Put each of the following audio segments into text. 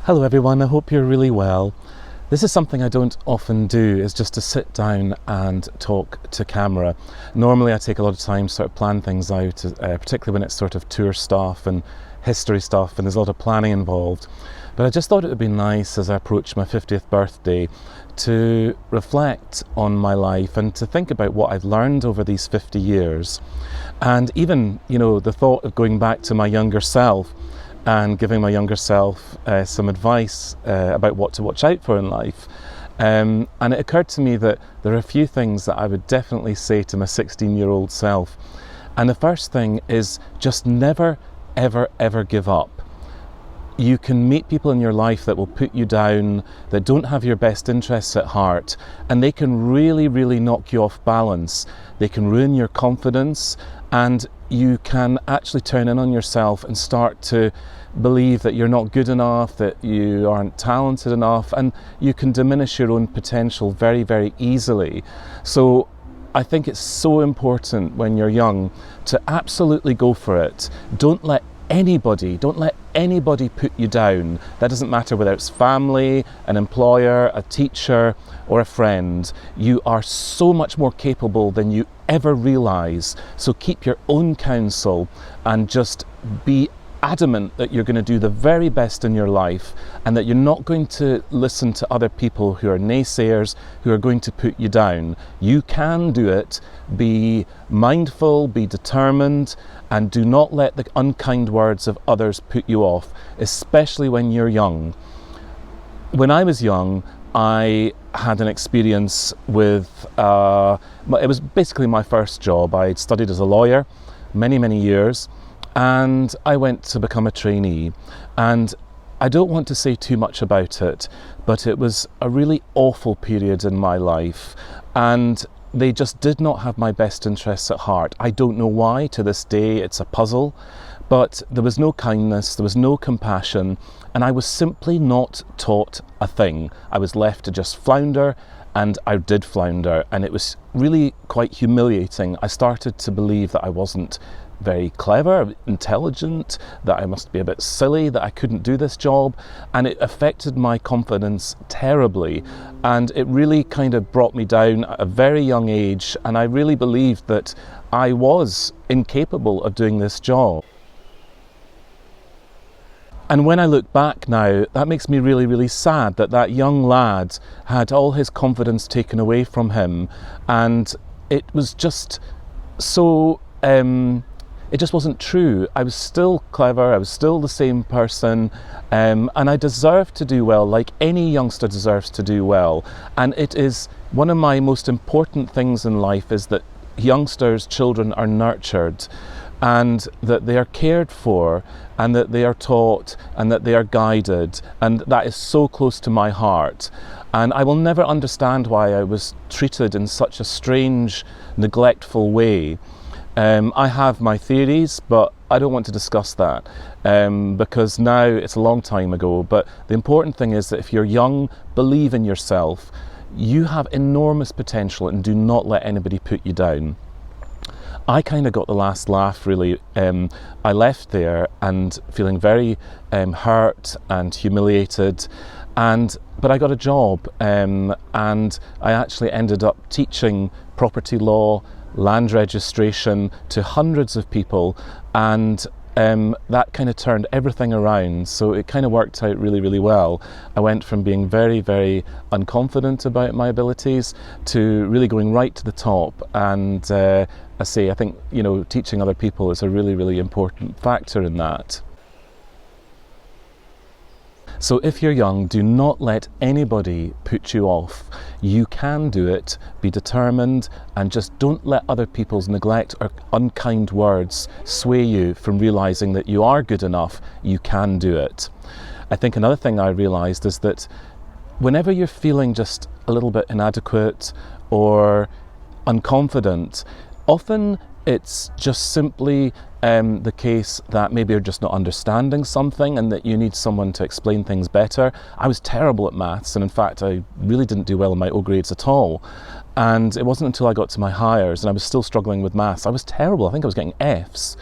Hello everyone, I hope you're really well. This is something I don't often do, is just to sit down and talk to camera. Normally I take a lot of time to sort of plan things out, particularly when it's sort of tour stuff and history stuff and there's a lot of planning involved. But I just thought it would be nice as I approach my 50th birthday to reflect on my life and to think about what I've learned over these 50 years. And even, the thought of going back to my younger self and giving my younger self some advice about what to watch out for in life. And it occurred to me that there are a few things that I would definitely say to my 16-year-old self. And the first thing is just never, ever, ever give up. You can meet people in your life that will put you down, that don't have your best interests at heart, and they can really, really knock you off balance. They can ruin your confidence, and you can actually turn in on yourself and start to believe that you're not good enough, that you aren't talented enough, and you can diminish your own potential very, very easily. So I think it's so important when you're young to absolutely go for it. Don't let anybody put you down. That doesn't matter whether it's family, an employer, a teacher, or a friend. You are so much more capable than you ever realise. So keep your own counsel and just be adamant that you're going to do the very best in your life and that you're not going to listen to other people who are naysayers, who are going to put you down. You can do it. Be mindful, be determined, and do not let the unkind words of others put you off, especially when you're young. When I was young, I had an experience with, it was basically my first job. I studied as a lawyer many, many years, and I went to become a trainee. And I don't want to say too much about it, but it was a really awful period in my life, and they just did not have my best interests at heart. I don't know why, to this day it's a puzzle, but there was no kindness, there was no compassion, and I was simply not taught a thing. I was left to just flounder, and I did flounder, and it was really quite humiliating. I started to believe that I wasn't very clever, intelligent, that I must be a bit silly, that I couldn't do this job, and it affected my confidence terribly, and it really kind of brought me down at a very young age, and I really believed that I was incapable of doing this job. And when I look back now, that makes me really, really sad that that young lad had all his confidence taken away from him, and it was just so it just wasn't true. I was still clever, I was still the same person, and I deserved to do well, like any youngster deserves to do well. And it is one of my most important things in life, is that youngsters, children, are nurtured, and that they are cared for, and that they are taught, and that they are guided, and that is so close to my heart. And I will never understand why I was treated in such a strange, neglectful way. I have my theories, but I don't want to discuss that because now it's a long time ago. But the important thing is that if you're young, believe in yourself. You have enormous potential, and do not let anybody put you down. I kind of got the last laugh, really. I left there and feeling very hurt and humiliated, but I got a job, and I actually ended up teaching property law, land registration to hundreds of people, and that kind of turned everything around. So it kind of worked out really, really well. I went from being very, very unconfident about my abilities to really going right to the top. And I think, teaching other people is a really, really important factor in that. So if you're young, do not let anybody put you off. You can do it, be determined, and just don't let other people's neglect or unkind words sway you from realising that you are good enough, you can do it. I think another thing I realised is that whenever you're feeling just a little bit inadequate or unconfident, often it's just simply the case that maybe you're just not understanding something and that you need someone to explain things better. I was terrible at maths, and in fact I really didn't do well in my O grades at all. And it wasn't until I got to my higher and I was still struggling with maths. I was terrible. I think I was getting Fs.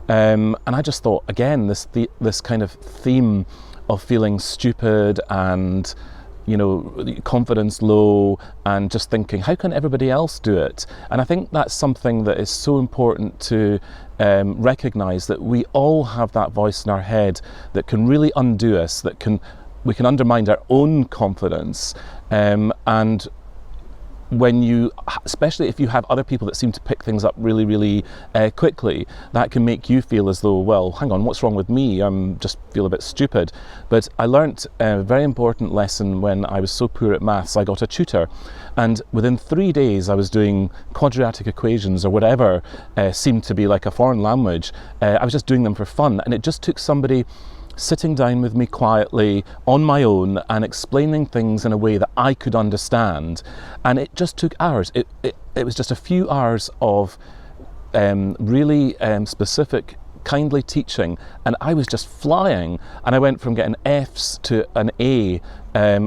And I just thought, again, this kind of theme of feeling stupid and, you know, confidence low, and just thinking, how can everybody else do it? And I think that's something that is so important to recognise, that we all have that voice in our head that can really undo us, we can undermine our own confidence, and when especially if you have other people that seem to pick things up really, really quickly, that can make you feel as though, well, hang on, what's wrong with me? I'm just feel a bit stupid. But I learnt a very important lesson when I was so poor at maths. I got a tutor, and within 3 days I was doing quadratic equations, or whatever seemed to be like a foreign language. I was just doing them for fun, and it just took somebody sitting down with me quietly on my own and explaining things in a way that I could understand. And it just took hours. It was just a few hours of really specific, kindly teaching, and I was just flying. And I went from getting F's to an A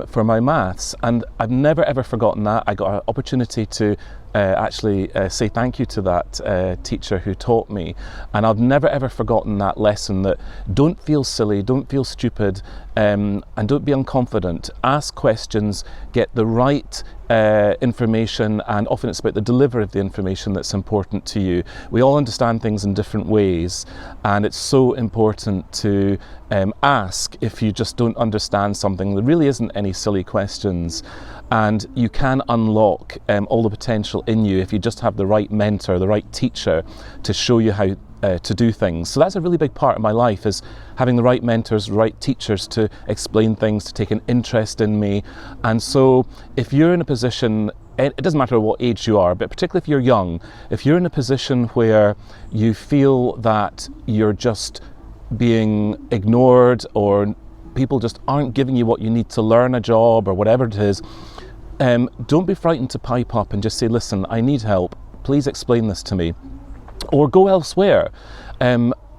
for my maths, and I've never ever forgotten that. I got an opportunity to actually say thank you to that teacher who taught me, and I've never ever forgotten that lesson, that don't feel silly, don't feel stupid, and don't be unconfident. Ask questions, get the right information, and often it's about the delivery of the information that's important to you. We all understand things in different ways, and it's so important to ask if you just don't understand something. There really isn't any silly questions, and you can unlock all the potential in you if you just have the right mentor, the right teacher to show you how to do things. So that's a really big part of my life, is having the right mentors, the right teachers to explain things, to take an interest in me. And so if you're in a position, it doesn't matter what age you are, but particularly if you're young, if you're in a position where you feel that you're just being ignored, or people just aren't giving you what you need to learn a job, or whatever it is, don't be frightened to pipe up and just say, listen, I need help, please explain this to me, or go elsewhere.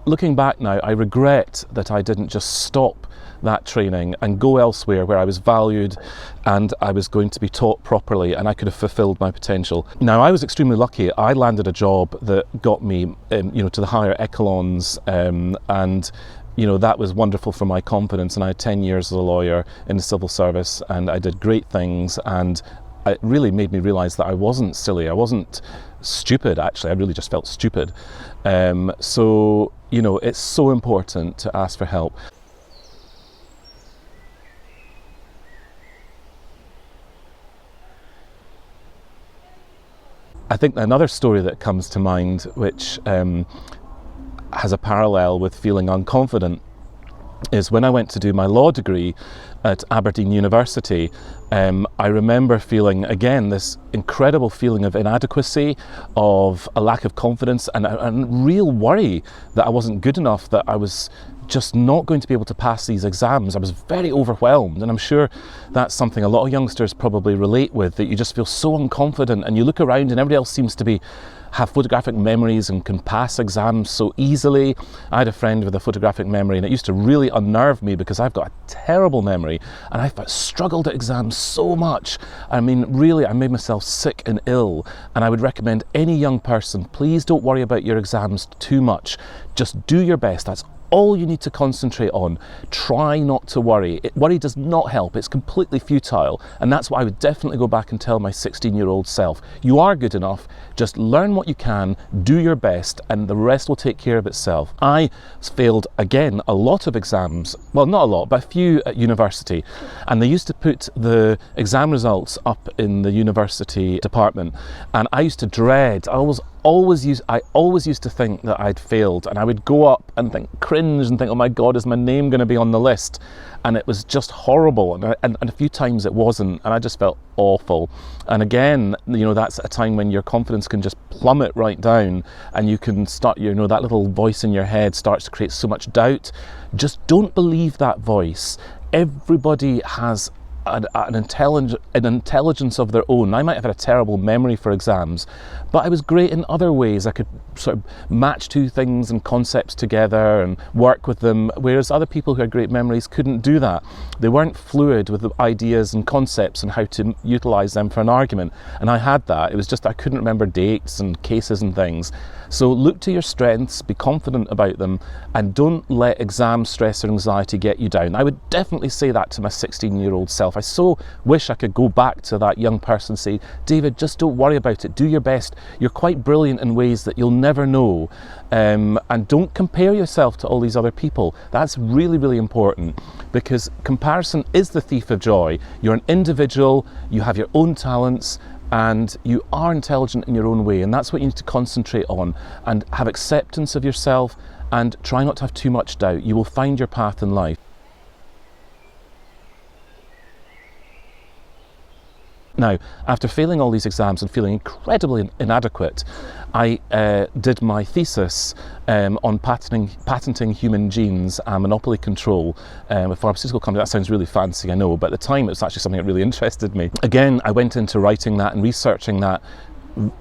Looking back now, I regret that I didn't just stop that training and go elsewhere where I was valued and I was going to be taught properly, and I could have fulfilled my potential. Now, I was extremely lucky. I landed a job that got me to the higher echelons, and that was wonderful for my confidence. And I had 10 years as a lawyer in the civil service, and I did great things, and it really made me realise that I wasn't silly, I wasn't stupid. Actually, I really just felt stupid. So it's so important to ask for help. I think another story that comes to mind, which has a parallel with feeling unconfident, is when I went to do my law degree at Aberdeen University. I remember feeling, again, this incredible feeling of inadequacy, of a lack of confidence, and a real worry that I wasn't good enough, that I was just not going to be able to pass these exams. I was very overwhelmed, and I'm sure that's something a lot of youngsters probably relate with, that you just feel so unconfident, and you look around and everybody else seems to have photographic memories and can pass exams so easily. I had a friend with a photographic memory, and it used to really unnerve me because I've got a terrible memory, and I've struggled at exams so much. I mean, really, I made myself sick and ill, and I would recommend any young person, please don't worry about your exams too much. Just do your best. That's all you need to concentrate on. Try not to worry. Worry does not help. It's completely futile. And that's what I would definitely go back and tell my 16-year-old self. You are good enough. Just learn what you can, do your best, and the rest will take care of itself. I failed, again, a lot of exams. Well, not a lot, but a few at university. And they used to put the exam results up in the university department. And I used to dread, I always used to think that I'd failed, and I would go up and cringe and think, oh my God, is my name going to be on the list? And it was just horrible, and a few times it wasn't, and I just felt awful. And again, that's a time when your confidence can just plummet right down, and you can start, that little voice in your head starts to create so much doubt. Just don't believe that voice. Everybody has an intelligence of their own. I might have had a terrible memory for exams, but I was great in other ways. I could sort of match two things and concepts together and work with them, whereas other people who had great memories couldn't do that. They weren't fluid with the ideas and concepts and how to utilise them for an argument, and I had that. It was just I couldn't remember dates and cases and things. So look to your strengths, be confident about them, and don't let exam stress or anxiety get you down. I would definitely say that to my 16-year-old self. I so wish I could go back to that young person and say, David, just don't worry about it, do your best. You're quite brilliant in ways that you'll never know. And don't compare yourself to all these other people. That's really, really important, because comparison is the thief of joy. You're an individual, you have your own talents, and you are intelligent in your own way, and that's what you need to concentrate on, and have acceptance of yourself and try not to have too much doubt. You will find your path in life. Now, after failing all these exams and feeling incredibly inadequate, I did my thesis on patenting human genes and monopoly control with pharmaceutical company. That sounds really fancy, I know, but at the time it was actually something that really interested me. Again, I went into writing that and researching that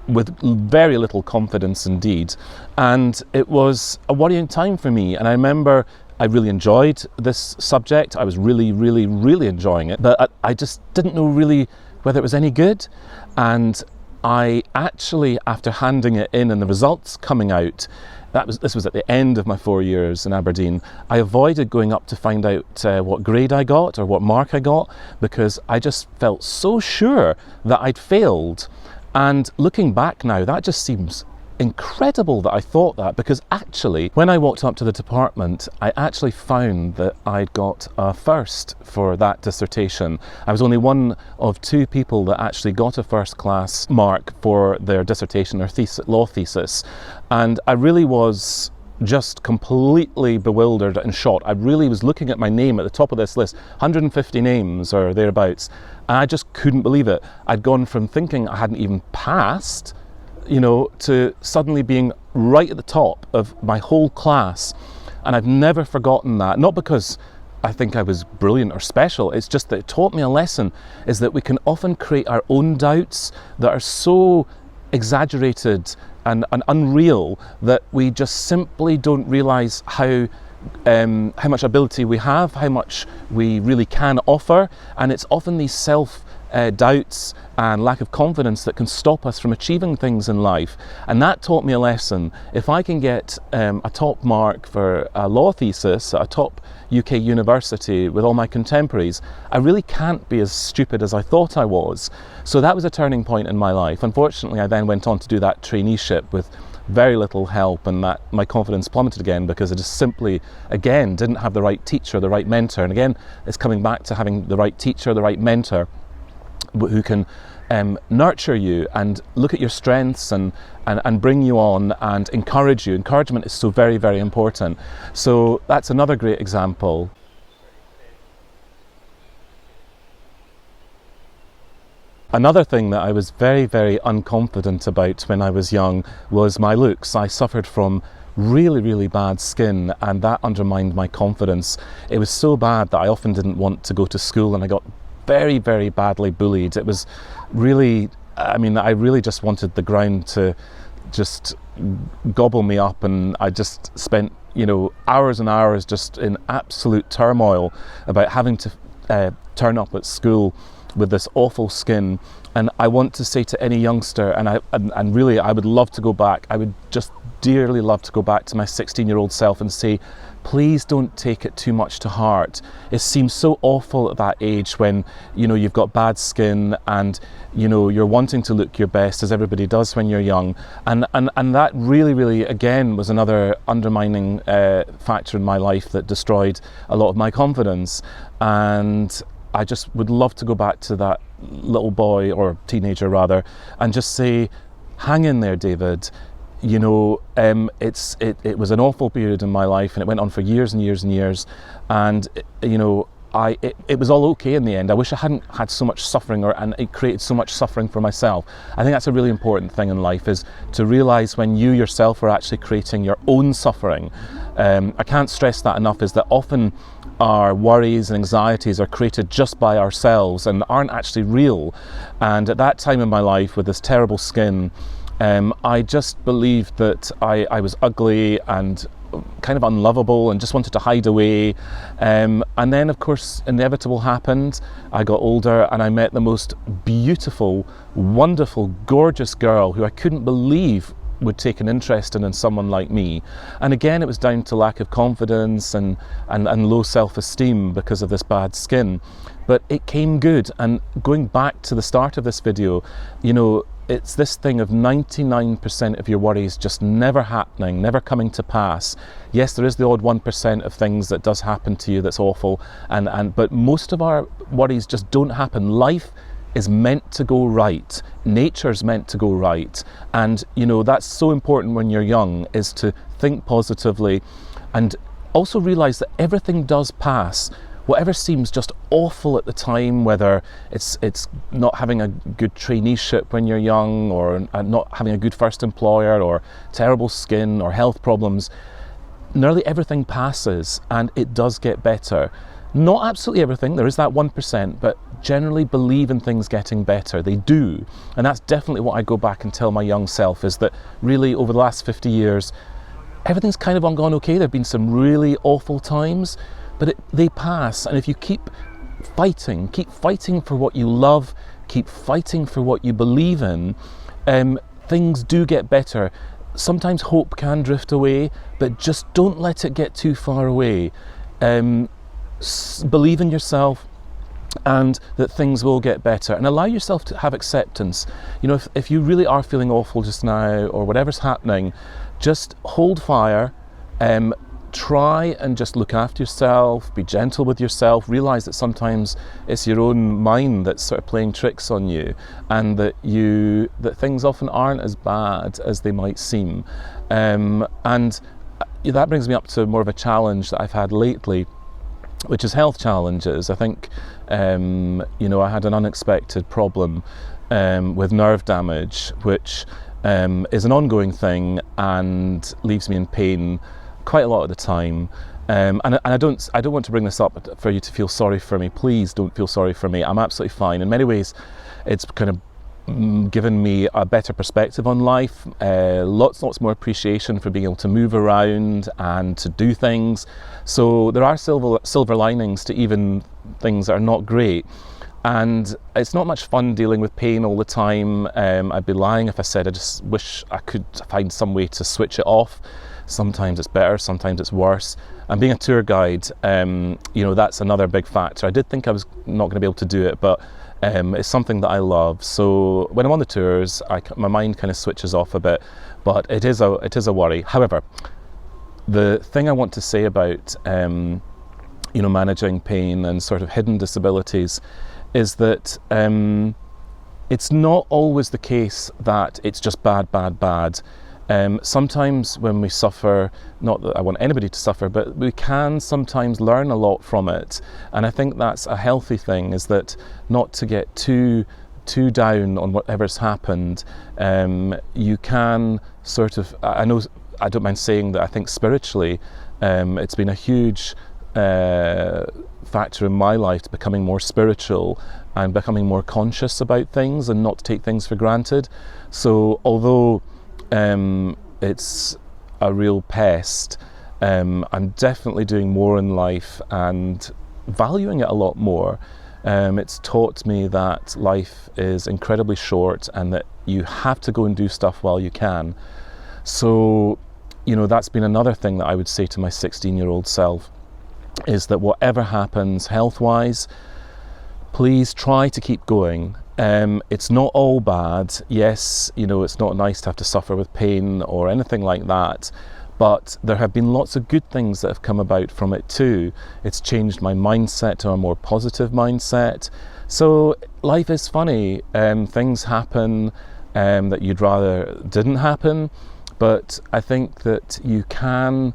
with very little confidence indeed, and it was a worrying time for me. And I remember I really enjoyed this subject. I was really, really, really enjoying it, but I just didn't know really whether it was any good. And I actually, after handing it in and the results coming out, this was at the end of my 4 years in Aberdeen, I avoided going up to find out what grade I got or what mark I got, because I just felt so sure that I'd failed. And looking back now, that just seems incredible that I thought that, because actually when I walked up to the department, I actually found that I'd got a first for that dissertation. I was only one of two people that actually got a first class mark for their dissertation or law thesis, and I really was just completely bewildered and shocked. I really was looking at my name at the top of this list, 150 names or thereabouts, and I just couldn't believe it. I'd gone from thinking I hadn't even passed, to suddenly being right at the top of my whole class. And I've never forgotten that, not because I think I was brilliant or special, it's just that it taught me a lesson, is that we can often create our own doubts that are so exaggerated and unreal that we just simply don't realise how much ability we have, how much we really can offer, and it's often these doubts and lack of confidence that can stop us from achieving things in life. And that taught me a lesson. If I can get a top mark for a law thesis at a top UK university with all my contemporaries, I really can't be as stupid as I thought I was. So that was a turning point in my life. Unfortunately, I then went on to do that traineeship with very little help, and that my confidence plummeted again, because I just simply, again, didn't have the right teacher, the right mentor. And again, it's coming back to having the right teacher, the right mentor, who can nurture you and look at your strengths and bring you on and encourage you. Encouragement is so very, very important. So that's another great example. Another thing that I was very, very unconfident about when I was young was my looks. I suffered from really, really bad skin, and that undermined my confidence. It was so bad that I often didn't want to go to school, and I got very, very badly bullied. It was really, I really just wanted the ground to just gobble me up, and I just spent, hours and hours just in absolute turmoil about having to turn up at school with this awful skin. And I want to say to any youngster, and really I would love to go back, I would just dearly love to go back to my 16-year-old self and say, please don't take it too much to heart. It seems so awful at that age when, you've got bad skin and, you're wanting to look your best, as everybody does when you're young. And that really, really, again, was another undermining factor in my life that destroyed a lot of my confidence. And I just would love to go back to that little boy, or teenager rather, and just say, hang in there, David. It was an awful period in my life, and it went on for years and years and years. And it was all okay in the end. I wish I hadn't had so much suffering, and it created so much suffering for myself. I think that's a really important thing in life, is to realise when you yourself are actually creating your own suffering. I can't stress that enough, is that often our worries and anxieties are created just by ourselves and aren't actually real. And at that time in my life, with this terrible skin, I just believed that I was ugly and kind of unlovable and just wanted to hide away. And then, of course, inevitable happened. I got older and I met the most beautiful, wonderful, gorgeous girl who I couldn't believe would take an interest in someone like me. And again, it was down to lack of confidence and low self-esteem because of this bad skin. But it came good. And going back to the start of this video, you know, it's this thing of 99% of your worries just never happening, never coming to pass. Yes, there is the odd 1% of things that does happen to you that's awful, but most of our worries just don't happen. Life is meant to go right. Nature's meant to go right. And, you know, that's so important when you're young, is to think positively and also realise that everything does pass. Whatever seems just awful at the time, whether it's not having a good traineeship when you're young, or not having a good first employer, or terrible skin, or health problems, nearly everything passes and it does get better. Not absolutely everything, there is that 1%, but generally believe in things getting better. They do. And that's definitely what I go back and tell my young self, is that really over the last 50 years, everything's kind of gone okay. There have been some really awful times, but they pass. And if you keep fighting for what you love, keep fighting for what you believe in, things do get better. Sometimes hope can drift away, but just don't let it get too far away. Believe in yourself, and that things will get better, and allow yourself to have acceptance. You know, if you really are feeling awful just now, or whatever's happening, just hold fire. Try and just look after yourself, be gentle with yourself, realise that sometimes it's your own mind that's sort of playing tricks on you, and that things often aren't as bad as they might seem. And that brings me up to more of a challenge that I've had lately, which is health challenges. I think, you know, I had an unexpected problem with nerve damage, which is an ongoing thing and leaves me in pain quite a lot of the time. And I don't want to bring this up for you to feel sorry for me. Please don't feel sorry for me. I'm absolutely fine. In many ways, it's kind of given me a better perspective on life, lots more appreciation for being able to move around and to do things. So there are silver linings to even things that are not great. And it's not much fun dealing with pain all the time. I'd be lying if I said I just wish I could find some way to switch it off. Sometimes it's better, sometimes it's worse. And being a tour guide, you know, that's another big factor. I did think I was not going to be able to do it, but it's something that I love. So when I'm on the tours, my mind kind of switches off a bit, but it is a worry. However, the thing I want to say about you know, managing pain and sort of hidden disabilities is that it's not always the case that it's just bad. Sometimes when we suffer, not that I want anybody to suffer, but we can sometimes learn a lot from it. And I think that's a healthy thing, is that not to get too down on whatever's happened. You can sort of, I know, I don't mind saying that I think spiritually, it's been a huge factor in my life to becoming more spiritual and becoming more conscious about things and not to take things for granted. So although it's a real pest, I'm definitely doing more in life and valuing it a lot more. It's taught me that life is incredibly short and that you have to go and do stuff while you can. So, you know, that's been another thing that I would say to my 16-year-old self, is that whatever happens health-wise, please try to keep going. It's not all bad. Yes, you know, it's not nice to have to suffer with pain or anything like that, but there have been lots of good things that have come about from it too. It's changed my mindset to a more positive mindset. So life is funny. Things happen that you'd rather didn't happen, but I think that you can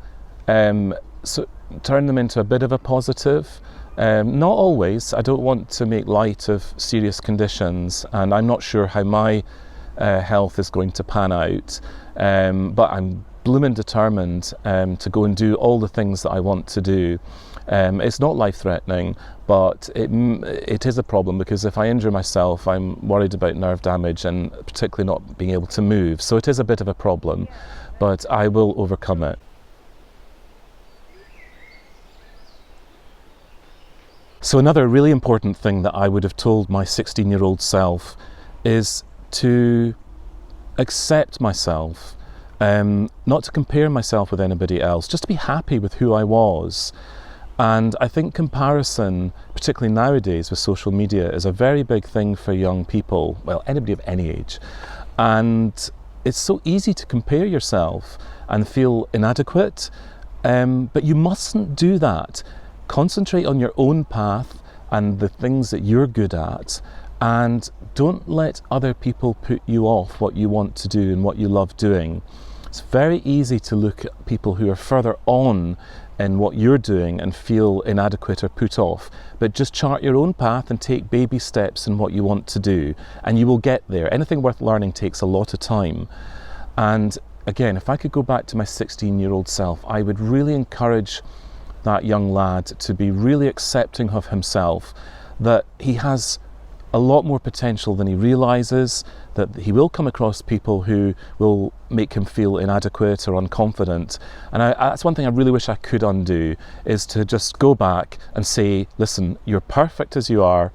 turn them into a bit of a positive. Not always. I don't want to make light of serious conditions, and I'm not sure how my health is going to pan out, but I'm blooming determined to go and do all the things that I want to do. It's not life-threatening, but it is a problem, because if I injure myself, I'm worried about nerve damage and particularly not being able to move. So it is a bit of a problem, but I will overcome it. So another really important thing that I would have told my 16-year-old self is to accept myself, not to compare myself with anybody else, just to be happy with who I was. And I think comparison, particularly nowadays with social media, is a very big thing for young people, well, anybody of any age. And it's so easy to compare yourself and feel inadequate, but you mustn't do that. Concentrate on your own path and the things that you're good at, and don't let other people put you off what you want to do and what you love doing. It's very easy to look at people who are further on in what you're doing and feel inadequate or put off, but just chart your own path and take baby steps in what you want to do, and you will get there. Anything worth learning takes a lot of time. And again, if I could go back to my 16-year-old self, I would really encourage that young lad to be really accepting of himself, that he has a lot more potential than he realises, that he will come across people who will make him feel inadequate or unconfident. And that's one thing I really wish I could undo, is to just go back and say, listen, you're perfect as you are,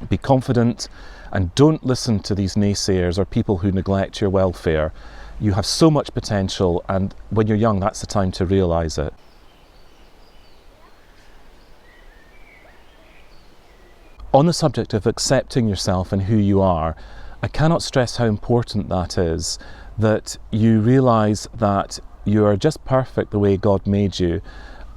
be confident, and don't listen to these naysayers or people who neglect your welfare. You have so much potential, and when you're young, that's the time to realise it. On the subject of accepting yourself and who you are, I cannot stress how important that is, that you realise that you are just perfect the way God made you,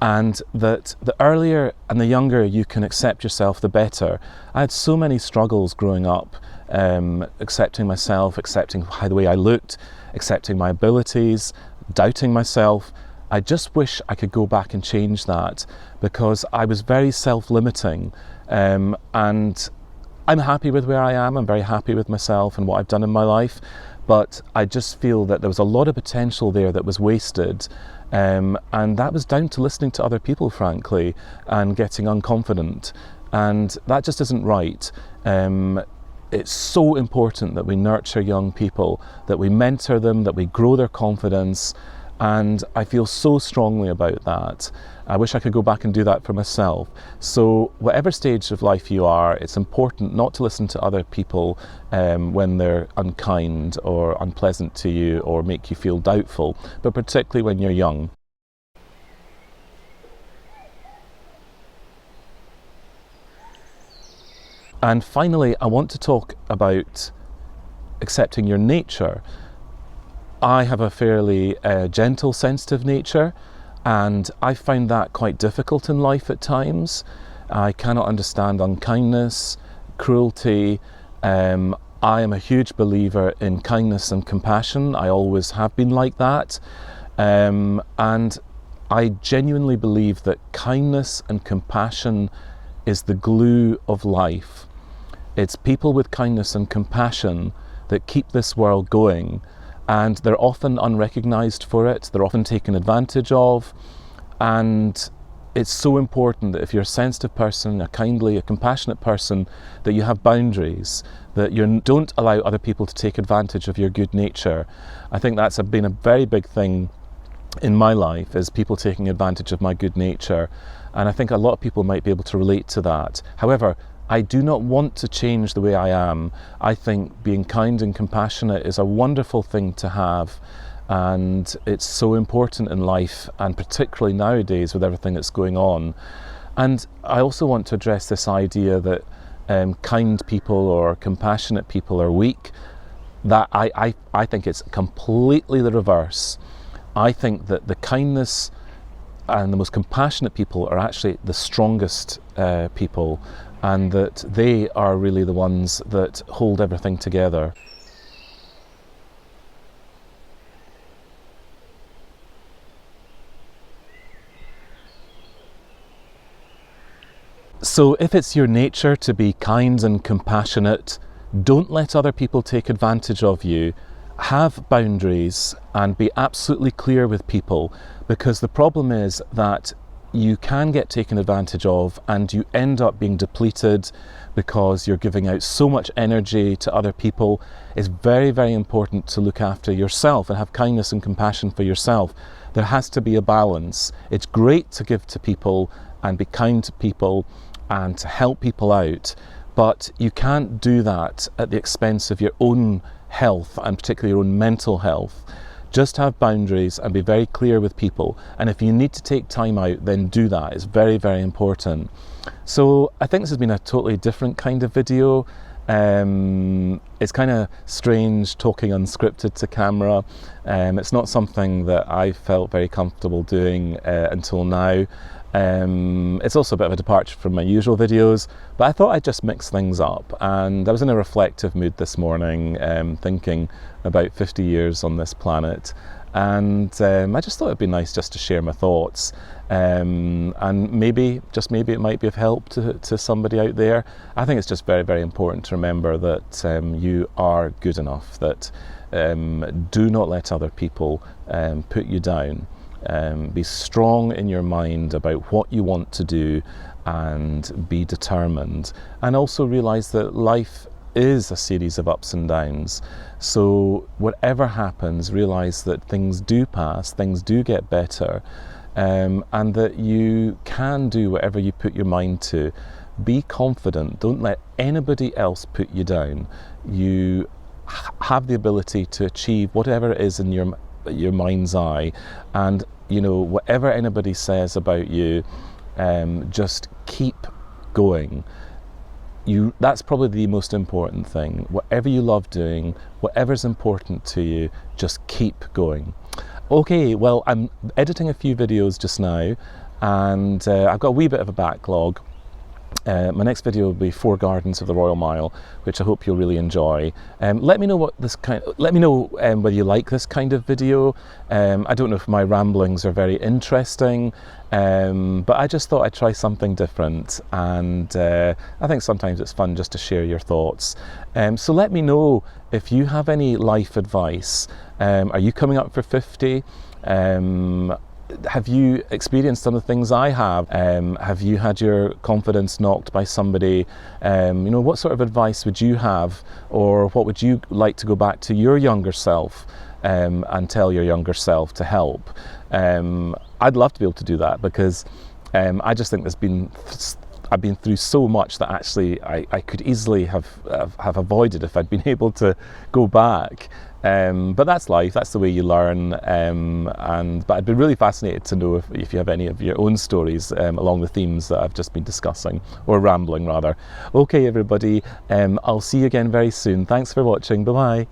and that the earlier and the younger you can accept yourself, the better. I had so many struggles growing up, accepting myself, accepting the way I looked, accepting my abilities, doubting myself. I just wish I could go back and change that, because I was very self-limiting. And I'm happy with where I am. I'm very happy with myself and what I've done in my life, but I just feel that there was a lot of potential there that was wasted, and that was down to listening to other people, frankly, and getting unconfident, and that just isn't right. It's so important that we nurture young people, that we mentor them, that we grow their confidence, and I feel so strongly about that. I wish I could go back and do that for myself. So whatever stage of life you are, it's important not to listen to other people when they're unkind or unpleasant to you or make you feel doubtful, but particularly when you're young. And finally, I want to talk about accepting your nature. I have a fairly gentle, sensitive nature, and I find that quite difficult in life at times. I cannot understand unkindness, cruelty. I am a huge believer in kindness and compassion. I always have been like that. And I genuinely believe that kindness and compassion is the glue of life. It's people with kindness and compassion that keep this world going. And they're often unrecognised for it, they're often taken advantage of, and it's so important that if you're a sensitive person, a kindly, a compassionate person, that you have boundaries, that you don't allow other people to take advantage of your good nature. I think that's been a very big thing in my life, is people taking advantage of my good nature, and I think a lot of people might be able to relate to that. However, I do not want to change the way I am. I think being kind and compassionate is a wonderful thing to have, and it's so important in life, and particularly nowadays with everything that's going on. And I also want to address this idea that kind people or compassionate people are weak. That I think it's completely the reverse. I think that the kindness and the most compassionate people are actually the strongest people, and that they are really the ones that hold everything together. So if it's your nature to be kind and compassionate, don't let other people take advantage of you. Have boundaries and be absolutely clear with people, because the problem is that you can get taken advantage of and you end up being depleted because you're giving out so much energy to other people. It's very, very important to look after yourself and have kindness and compassion for yourself. There has to be a balance. It's great to give to people and be kind to people and to help people out, but you can't do that at the expense of your own health and particularly your own mental health. Just have boundaries and be very clear with people, and if you need to take time out, then do that. It's very, very important. So I think this has been a totally different kind of video. It's kind of strange talking unscripted to camera. It's not something that I felt very comfortable doing until now. It's also a bit of a departure from my usual videos, but I thought I'd just mix things up, and I was in a reflective mood this morning, thinking about 50 years on this planet, and I just thought it'd be nice just to share my thoughts, and maybe, just maybe, it might be of help to somebody out there. I think it's just very, very important to remember that you are good enough, that do not let other people put you down. Be strong in your mind about what you want to do and be determined, and also realise that life is a series of ups and downs. So whatever happens, realise that things do pass, things do get better, and that you can do whatever you put your mind to. Be confident, don't let anybody else put you down. You have the ability to achieve whatever it is in your mind's eye, and whatever anybody says about you, just keep going. That's probably the most important thing. Whatever you love doing, whatever's important to you, just keep going. Okay, well, I'm editing a few videos just now, and I've got a wee bit of a backlog. My next video will be 4 Gardens of the Royal Mile, which I hope you'll really enjoy. Let me know whether you like this kind of video. I don't know if my ramblings are very interesting, but I just thought I'd try something different, and I think sometimes it's fun just to share your thoughts. So let me know if you have any life advice. Are you coming up for 50? Have you experienced some of the things I have? Have you had your confidence knocked by somebody? What sort of advice would you have, or what would you like to go back to your younger self and tell your younger self to help? I'd love to be able to do that, because I just think I've been through so much that actually I could easily have avoided if I'd been able to go back. But that's life, that's the way you learn, but I'd be really fascinated to know if you have any of your own stories along the themes that I've just been discussing, or rambling rather. Okay everybody, I'll see you again very soon. Thanks for watching, bye bye.